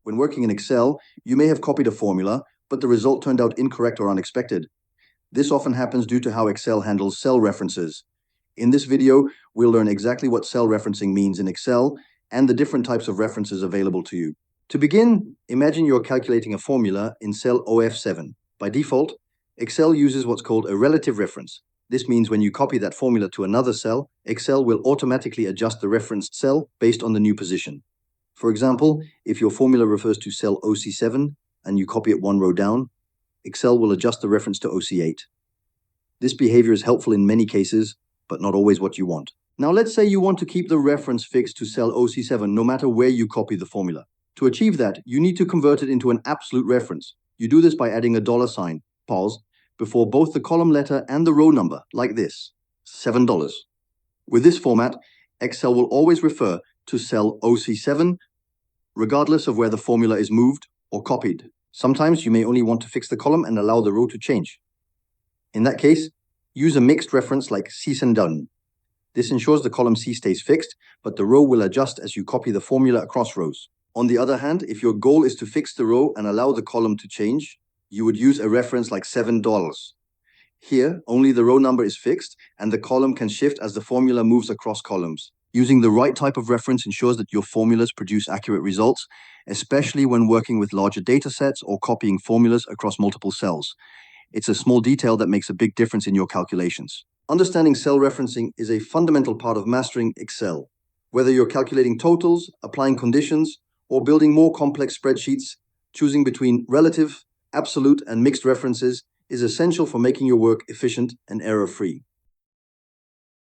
When working in Excel, you may have copied a formula, but the result turned out incorrect or unexpected. This often happens due to how Excel handles cell references. In this video, we'll learn exactly what cell referencing means in Excel and the different types of references available to you. To begin, imagine you're calculating a formula in cell OF7. By default, Excel uses what's called a relative reference. This means when you copy that formula to another cell, Excel will automatically adjust the referenced cell based on the new position. For example, if your formula refers to cell OC7 and you copy it one row down, Excel will adjust the reference to OC8. This behavior is helpful in many cases, but not always what you want. Now let's say you want to keep the reference fixed to cell OC7 no matter where you copy the formula. To achieve that, you need to convert it into an absolute reference. You do this by adding a $sign, pause, before both the column letter and the row number, like this, $7. With this format, Excel will always refer to cell OC7, regardless of where the formula is moved or copied. Sometimes you may only want to fix the column and allow the row to change. In that case, use a mixed reference like cease and done. This ensures the column C stays fixed, but the row will adjust as you copy the formula across rows. On the other hand, if your goal is to fix the row and allow the column to change, you would use a reference like $7. Here, only the row number is fixed and the column can shift as the formula moves across columns. Using the right type of reference ensures that your formulas produce accurate results, especially when working with larger data sets or copying formulas across multiple cells. It's a small detail that makes a big difference in your calculations. Understanding cell referencing is a fundamental part of mastering Excel. Whether you're calculating totals, applying conditions, or building more complex spreadsheets, choosing between relative, absolute, and mixed references is essential for making your work efficient and error-free.